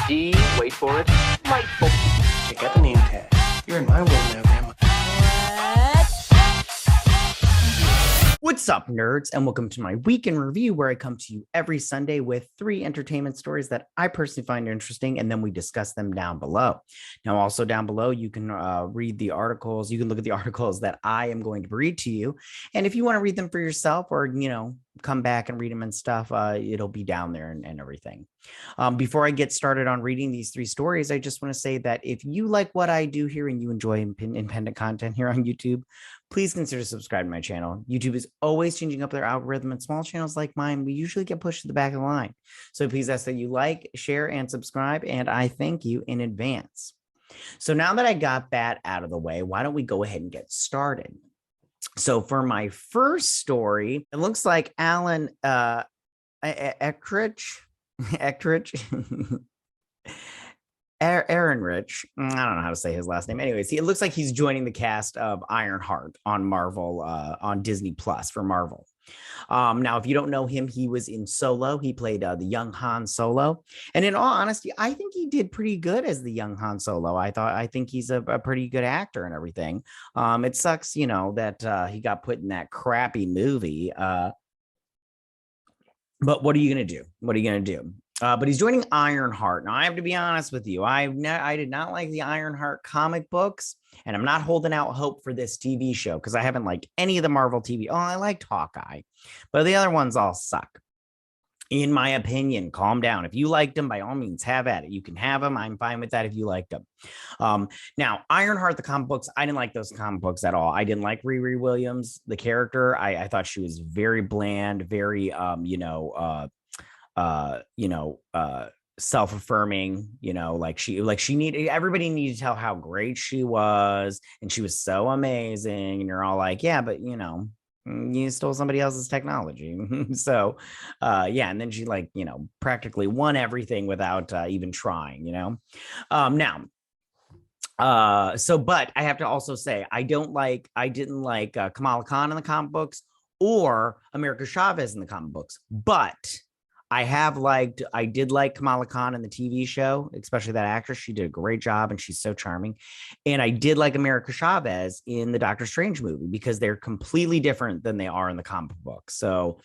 D, wait for it, delightful. Check out the name tag. You're in my world now, Grandma. What's up, nerds, and welcome to my week in review, where I come to you every Sunday with 3 entertainment stories that I personally find interesting, and then we discuss them down below. Now, also down below, you can read the articles. You can look at the articles that I am going to read to you, and if you want to read them for yourself, or come back and read them and stuff, it'll be down there and everything. Before I get started on reading these 3 stories, I just want to say that if you like what I do here and you enjoy independent content here on YouTube, please consider subscribing to my channel. YouTube is always changing up their algorithm, and small channels like mine, we usually get pushed to the back of the line. So please ask that you like, share, and subscribe, and I thank you in advance. So now that I got that out of the way, why don't we go ahead and get started? So for my first story, it looks like Alan Ehrenreich, Ehrenreich. I don't know how to say his last name. Anyways, it looks like he's joining the cast of Ironheart on Marvel, on Disney Plus for Marvel. Now, if you don't know him, he was in Solo. He played the young Han Solo, and in all honesty, I think he did pretty good as the young Han Solo. I think he's a pretty good actor and everything. It sucks, that he got put in that crappy movie. But what are you gonna do? What are you gonna do? But he's joining Ironheart. Now, I have to be honest with you. I did not like the Ironheart comic books, and I'm not holding out hope for this TV show because I haven't liked any of the Marvel TV. Oh, I liked Hawkeye, but the other ones all suck. In my opinion, calm down. If you liked them, by all means, have at it. You can have them. I'm fine with that if you liked them. Now, Ironheart, the comic books, I didn't like those comic books at all. I didn't like Riri Williams, the character. I thought she was very bland, very, self-affirming, she needed, everybody needed to tell how great she was, and she was so amazing, and you're all like, yeah, but you stole somebody else's technology. So and then she practically won everything without even trying, now but I have to also say I didn't like Kamala Khan in the comic books or America Chavez in the comic books, but I did like Kamala Khan in the TV show, especially that actress. She did a great job and she's so charming. And I did like America Chavez in the Doctor Strange movie because they're completely different than they are in the comic book. So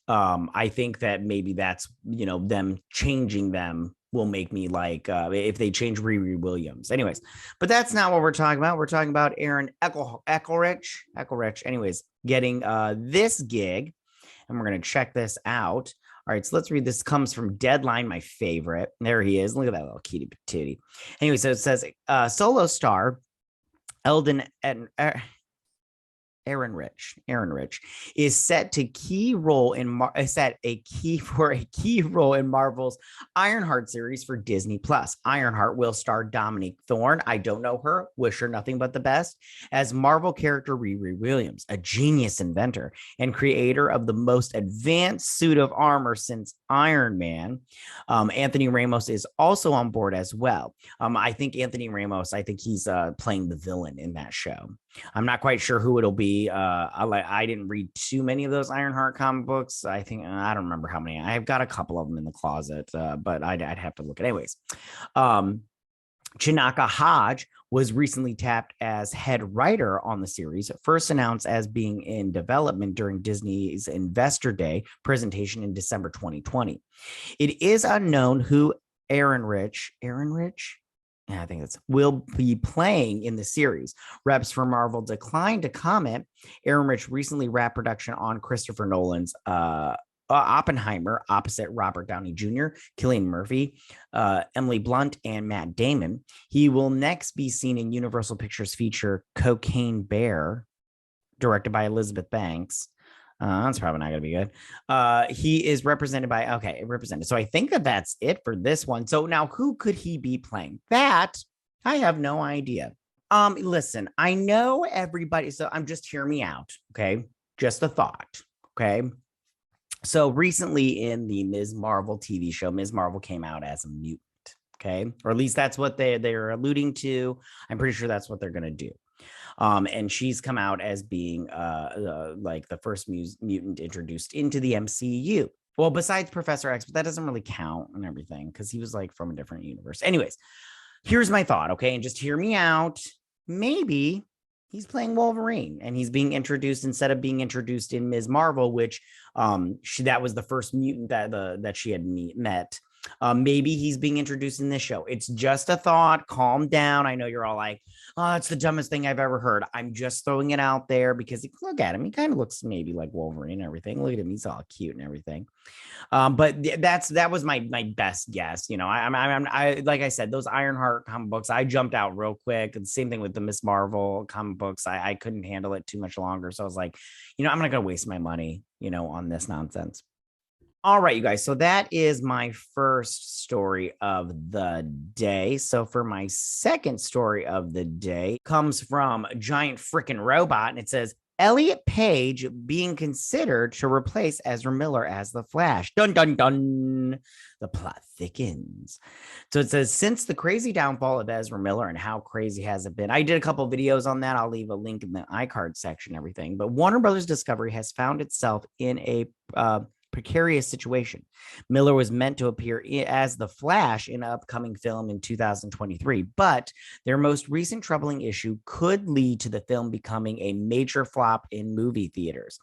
I think that maybe that's, them changing them will make me like, if they change Riri Williams. Anyways, but that's not what we're talking about. We're talking about Aaron Eckelrich, anyways, getting this gig. And we're going to check this out. All right, so let's read. This comes from Deadline, my favorite. There he is. Look at that little kitty patootie. Anyway, so it says Solo star Alden and Ehrenreich is set a key role in Marvel's Ironheart series for Disney Plus. Ironheart will star Dominique Thorne. I don't know her. Wish her nothing but the best. As Marvel character Riri Williams, a genius inventor and creator of the most advanced suit of armor since Iron Man. Anthony Ramos is also on board as well. I think Anthony Ramos. I think he's playing the villain in that show. I'm not quite sure who it'll be. I didn't read too many of those Ironheart comic books. I don't remember how many. I've got a couple of them in the closet, but I'd have to look at it. Anyways. Chinaka Hodge was recently tapped as head writer on the series, first announced as being in development during Disney's Investor Day presentation in December 2020. It is unknown who Ehrenreich, I think that's will be playing in the series. Reps for Marvel declined to comment. Ehrenreich recently wrapped production on Christopher Nolan's Oppenheimer opposite Robert Downey Jr., Cillian Murphy, Emily Blunt, and Matt Damon. He will next be seen in Universal Pictures feature Cocaine Bear, directed by Elizabeth Banks. That's probably not going to be good. He is represented. So I think that's it for this one. So now who could he be playing? That I have no idea. Listen, I know everybody. So hear me out. Okay. Just a thought. Okay. So recently in the Ms. Marvel TV show, Ms. Marvel came out as a mutant. Okay. Or at least that's what they're alluding to. I'm pretty sure that's what they're going to do. And she's come out as being like the first mutant introduced into the MCU. Well, besides Professor X, but that doesn't really count and everything because he was like from a different universe. Anyways, here's my thought, okay? And just hear me out. Maybe he's playing Wolverine and he's being introduced instead of being introduced in Ms. Marvel, which that was the first mutant that she had met. Maybe he's being introduced in this show. It's just a thought. Calm down. I know you're all like, oh, it's the dumbest thing I've ever heard. I'm just throwing it out there because look at him. He kind of looks maybe like Wolverine and everything. Look at him. He's all cute and everything. But that was my best guess. You know, I like I said, those Ironheart comic books, I jumped out real quick. And same thing with the Miss Marvel comic books. I couldn't handle it too much longer. So I was like, you know, I'm not gonna waste my money, you know, on this nonsense. All right, you guys. So that is my first story of the day. So for my second story of the day comes from Giant Frickin' Robot, and it says Elliot Page being considered to replace Ezra Miller as the Flash. Dun dun dun. The plot thickens. So it says, since the crazy downfall of Ezra Miller, and how crazy has it been? I did a couple videos on that. I'll leave a link in the iCard section, everything. But Warner Brothers Discovery has found itself in a precarious situation. Miller was meant to appear as the Flash in an upcoming film in 2023, but their most recent troubling issue could lead to the film becoming a major flop in movie theaters.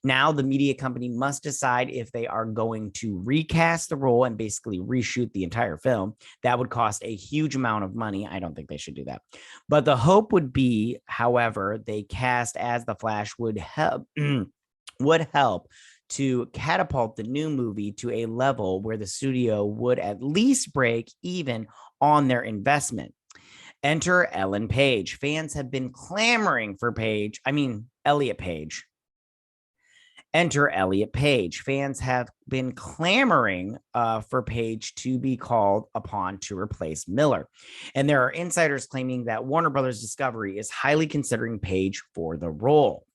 Now, the media company must decide if they are going to recast the role and basically reshoot the entire film. That would cost a huge amount of money. I don't think they should do that. But the hope would be, however, they cast as the Flash would help to catapult the new movie to a level where the studio would at least break even on their investment. Enter Ellen Page. Fans have been clamoring for Elliot Page. Enter Elliot Page. Fans have been clamoring for Page to be called upon to replace Miller. And there are insiders claiming that Warner Brothers Discovery is highly considering Page for the role,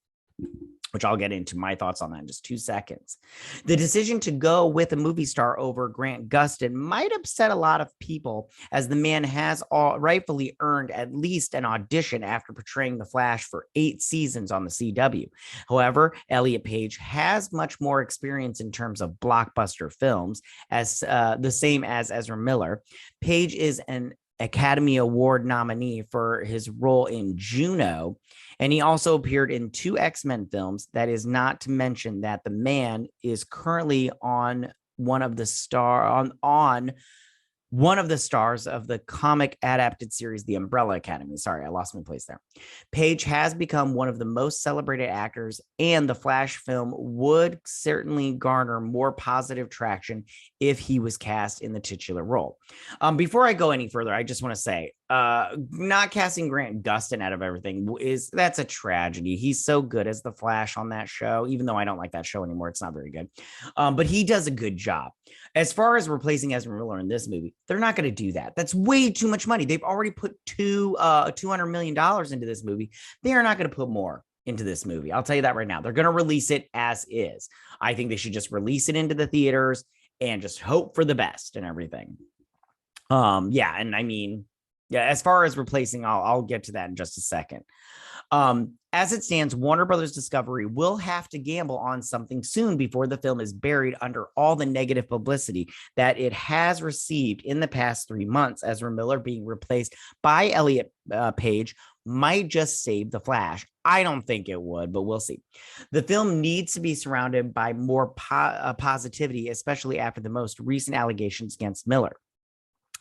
which I'll get into my thoughts on that in just 2 seconds. The decision to go with a movie star over Grant Gustin might upset a lot of people, as the man has rightfully earned at least an audition after portraying the Flash for 8 seasons on the CW. However, Elliot Page has much more experience in terms of blockbuster films, as the same as Ezra Miller. Page is an Academy Award nominee for his role in Juno, and he also appeared in 2 X-Men films. That is not to mention that the man is currently on one of the stars of the comic adapted series, The Umbrella Academy. Sorry, I lost my place there. Page has become one of the most celebrated actors, and the Flash film would certainly garner more positive traction if he was cast in the titular role. Before I go any further, I just want to say, not casting Grant Gustin out of everything that's a tragedy. He's so good as the Flash on that show, even though I don't like that show anymore. It's not very good. But he does a good job. As far as replacing Ezra Miller in this movie, they're not going to do that. That's way too much money. They've already put $200 million into this movie. They are not going to put more into this movie. I'll tell you that right now. They're going to release it as is. I think they should just release it into the theaters and just hope for the best and everything. Yeah, and I mean, yeah, as far as replacing, I'll get to that in just a second. As it stands, Warner Brothers Discovery will have to gamble on something soon before the film is buried under all the negative publicity that it has received in the past 3 months. Ezra Miller being replaced by Elliot Page might just save the Flash. I don't think it would, but we'll see. The film needs to be surrounded by more positivity, especially after the most recent allegations against Miller.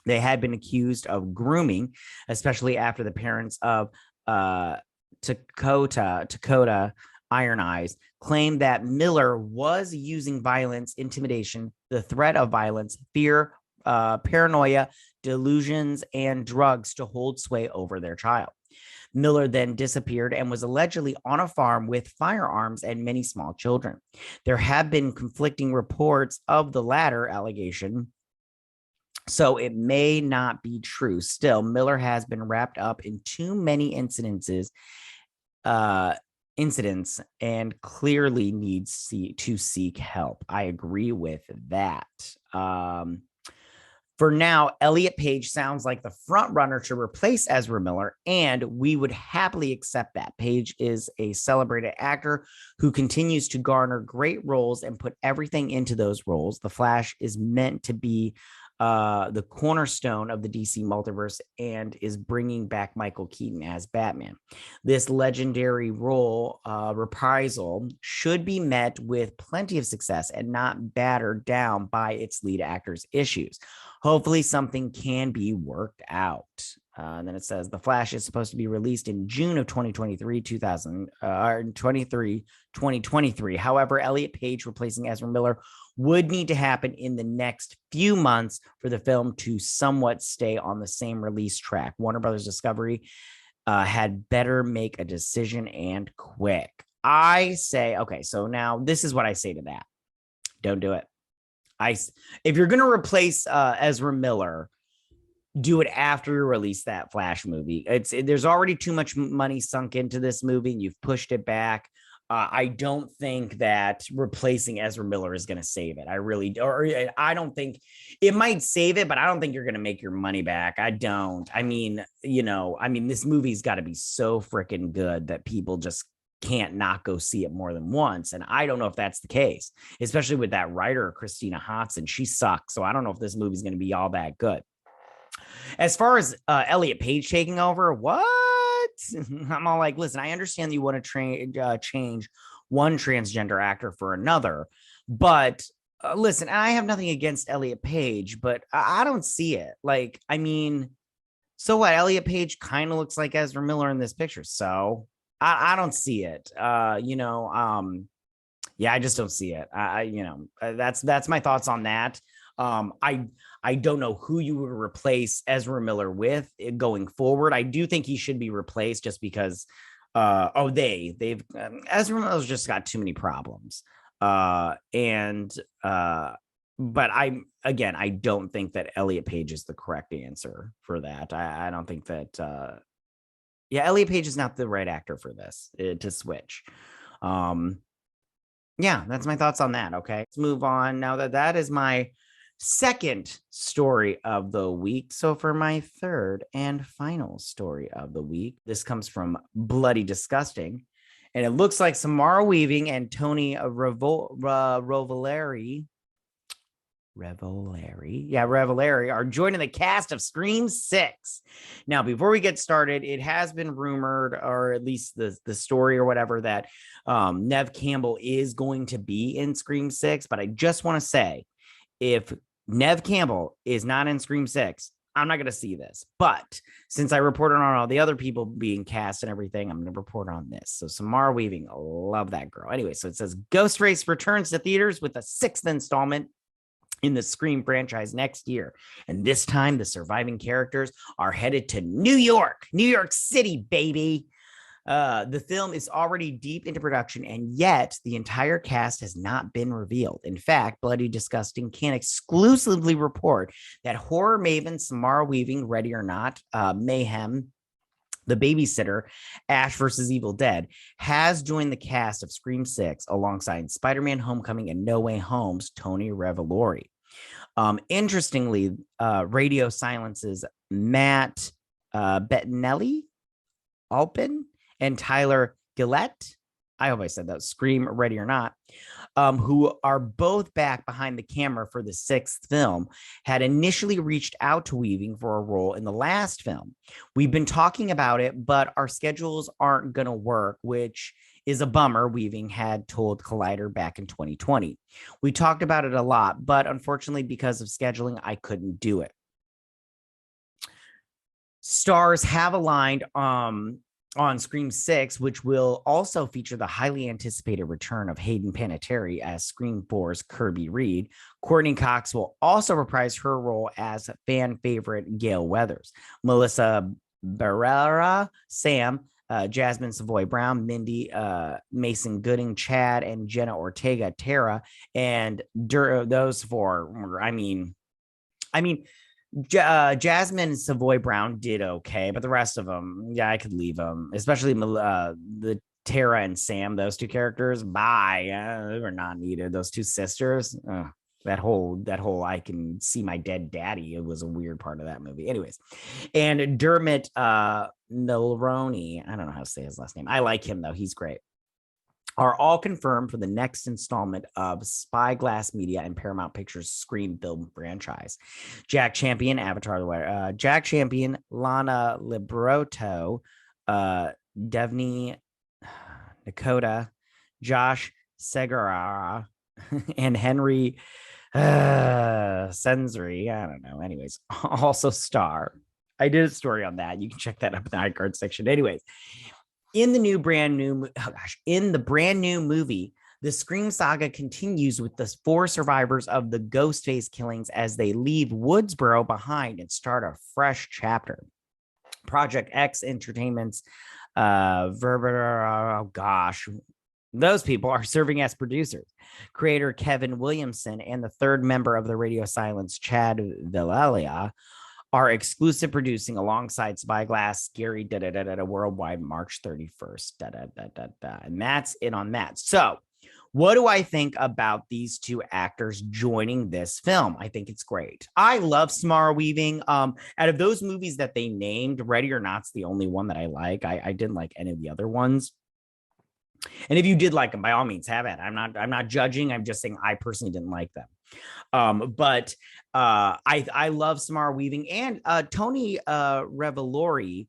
They had been accused of grooming, especially after the parents of Dakota Iron Eyes claimed that Miller was using violence, intimidation, the threat of violence, fear, paranoia, delusions, and drugs to hold sway over their child. Miller then disappeared and was allegedly on a farm with firearms and many small children. There have been conflicting reports of the latter allegation, so it may not be true. Still, Miller has been wrapped up in too many incidents and clearly needs to seek help. I agree with that. For now, Elliot Page sounds like the front runner to replace Ezra Miller, and we would happily accept that. Page is a celebrated actor who continues to garner great roles and put everything into those roles. The Flash is meant to be the cornerstone of the DC multiverse and is bringing back Michael Keaton as Batman. This legendary role reprisal should be met with plenty of success and not battered down by its lead actor's issues. Hopefully something can be worked out. And then it says The Flash is supposed to be released in June of 2023. However, Elliot Page replacing Ezra Miller would need to happen in the next few months for the film to somewhat stay on the same release track. Warner Brothers Discovery had better make a decision and quick. I say, okay, so now this is what I say to that. Don't do it. If you're going to replace Ezra Miller, do it after you release that Flash movie. There's already too much money sunk into this movie, and you've pushed it back. I don't think that replacing Ezra Miller is going to save it. I don't think it might save it, but I don't think you're going to make your money back. I don't. I mean, this movie's got to be so freaking good that people just can't not go see it more than once. And I don't know if that's the case, especially with that writer, Christina Hodson. She sucks. So I don't know if this movie's going to be all that good. As far as Elliot Page taking over, what? I'm all like, listen, I understand that you want to change one transgender actor for another, but listen, I have nothing against Elliot Page, but I don't see it. Like, I mean, so what? Elliot Page kind of looks like Ezra Miller in this picture, so I don't see it. Yeah, I just don't see it. That's my thoughts on that. I don't know who you would replace Ezra Miller with going forward. I do think he should be replaced just because Ezra Miller's just got too many problems. But I don't think that Elliot Page is the correct answer for that. I don't think that Elliot Page is not the right actor for this to switch. Yeah, that's my thoughts on that. Okay, let's move on. Now that is my second story of the week. So for my third and final story of the week, this comes from Bloody Disgusting. And it looks like Samara Weaving and Tony Revolori are joining the cast of Scream 6. Now, before we get started, it has been rumored, or at least the story or whatever, that Neve Campbell is going to be in Scream 6. But I just want to say, if Neve Campbell is not in Scream 6, I'm not going to see this. But since I reported on all the other people being cast and everything, I'm going to report on this. So Samara Weaving, love that girl. Anyway, so it says Ghost Race returns to theaters with a 6th installment in the Scream franchise next year. And this time, the surviving characters are headed to New York City, baby. The film is already deep into production, and yet the entire cast has not been revealed. In fact, Bloody Disgusting can exclusively report that horror maven Samara Weaving, Ready or Not, Mayhem, The Babysitter, Ash vs. Evil Dead, has joined the cast of Scream 6 alongside Spider-Man Homecoming and No Way Home's Tony Revolori. Interestingly, Radio Silence's Matt Bettinelli, Alden, and Tyler Gillette, I hope I said that, Scream Ready or Not, who are both back behind the camera for the 6th film, had initially reached out to Weaving for a role in the last film. We've been talking about it, but our schedules aren't going to work, which is a bummer, Weaving had told Collider back in 2020. We talked about it a lot, but unfortunately, because of scheduling, I couldn't do it. Stars have aligned on Scream 6, which will also feature the highly anticipated return of Hayden Panettiere as Scream 4's Kirby Reed. Courtney Cox will also reprise her role as fan favorite Gale Weathers. Melissa Barrera, Sam, Jasmine Savoy Brown, Mindy, Mason Gooding, Chad, and Jenna Ortega, Tara, and those four. I mean, Jasmine Savoy Brown did okay, but the rest of them, yeah, I could leave them, especially the Tara and Sam, those two characters. Bye. They were not needed. Those two sisters. That whole I can see my dead daddy. It was a weird part of that movie. Anyways, and Dermot Mulroney, I don't know how to say his last name. I like him though. He's great. Are all confirmed for the next installment of Spyglass Media and Paramount Pictures Scream film franchise. Jack Champion, Avatar, Jack Champion, Lana Libroto, Devney Nakota, Josh Segura, and Henry Sensori. I don't know. Anyways, also star. I did a story on that. You can check that up in the iCard section. Anyways, in the brand new movie, the Scream saga continues with the 4 survivors of the Ghostface killings as they leave Woodsboro behind and start a fresh chapter. Project X Entertainment's those people are serving as producers. Creator Kevin Williamson and the third member of the Radio Silence, Chad Villalia, are exclusive producing alongside Spyglass, Scary, worldwide March 31st. And that's it on that. So what do I think about these 2 actors joining this film? I think it's great. I love Samara Weaving. Out of those movies that they named, Ready or Not's the only one that I like. I didn't like any of the other ones. And if you did like them, by all means, have it. I'm not judging. I'm just saying I personally didn't like them. But I love Samara Weaving and Tony Revolori.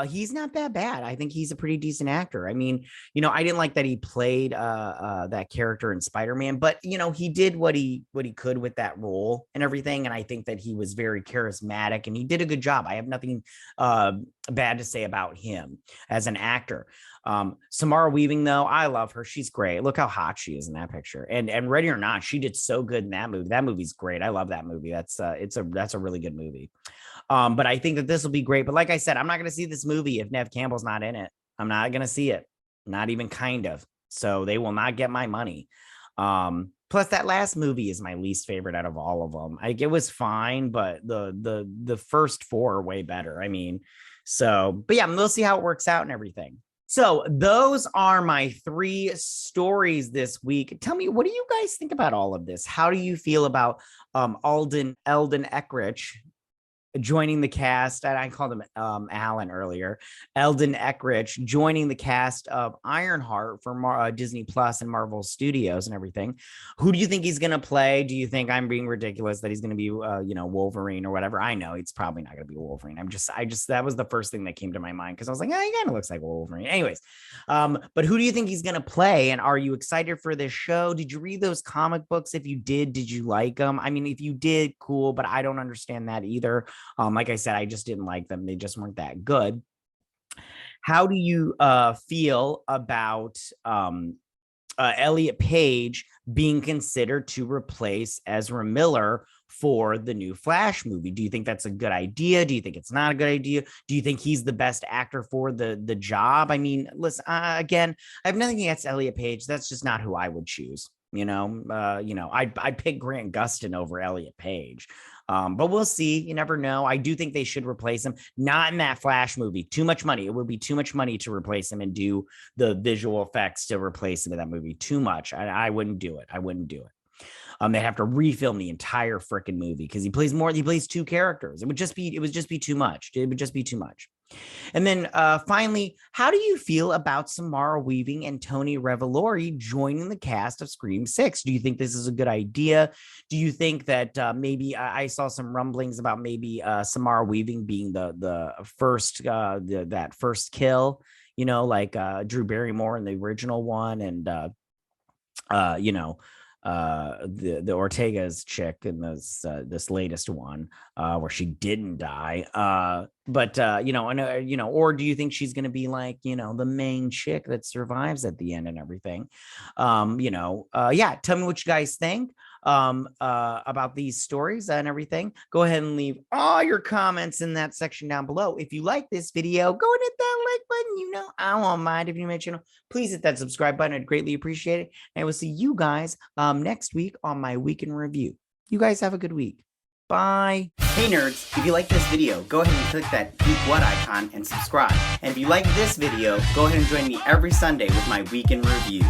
He's not that bad. I think he's a pretty decent actor. I mean, I didn't like that he played that character in Spider-Man, but he did what he could with that role and everything. And I think that he was very charismatic and he did a good job. I have nothing bad to say about him as an actor. Samara Weaving, though, I love her. She's great. Look how hot she is in that picture. And Ready or Not, she did so good in that movie. That movie's great. I love that movie. That's a really good movie. But I think that this will be great. But like I said, I'm not going to see this movie if Nev Campbell's not in it. I'm not going to see it. Not even kind of. So they will not get my money. Plus, that last movie is my least favorite out of all of them. It was fine, but the first 4 are way better. I mean, but yeah, we'll see how it works out and everything. So those are my 3 stories this week. Tell me, what do you guys think about all of this? How do you feel about Alden Ehrenreich joining the cast? And I called him Alan earlier. Alden Ehrenreich joining the cast of Ironheart for Disney Plus and Marvel Studios and everything. Who do you think he's going to play? Do you think I'm being ridiculous that he's going to be Wolverine or whatever? I know it's probably not going to be Wolverine. I just that was the first thing that came to my mind because I was like, he kind of looks like Wolverine. Anyways, but who do you think he's going to play? And are you excited for this show? Did you read those comic books? If you did you like them? I mean, if you did, cool, but I don't understand that either. Like I said, I just didn't like them. They just weren't that good. How do you feel about Elliot Page being considered to replace Ezra Miller for the new Flash movie? Do you think that's a good idea? Do you think it's not a good idea? Do you think he's the best actor for the job? I mean, listen, again, I have nothing against Elliot Page. That's just not who I would choose. I'd pick Grant Gustin over Elliot Page. But we'll see. You never know. I do think they should replace him. Not in that Flash movie. Too much money. It would be too much money to replace him and do the visual effects to replace him in that movie. Too much. I wouldn't do it. They have to refilm the entire freaking movie because he plays 2 characters. It would just be too much. It would just be too much. And then finally, how do you feel about Samara Weaving and Tony Revolori joining the cast of Scream 6? Do you think this is a good idea? Do you think that maybe I saw some rumblings about maybe Samara Weaving being the first that first kill, like Drew Barrymore in the original one, and the Ortega's chick in this latest one where she didn't die, or do you think she's going to be like the main chick that survives at the end and everything? Tell me what you guys think about these stories and everything. Go ahead and leave all your comments in that section down below. If you like this video, go and hit that like button. I won't mind if you make channel. Please hit that subscribe button. I'd greatly appreciate it. And I will see you guys next week on my week in review. You guys have a good week. Bye. Hey nerds, if you like this video, go ahead and click that Geek What icon and subscribe. And if you like this video, go ahead and join me every Sunday with my week in review.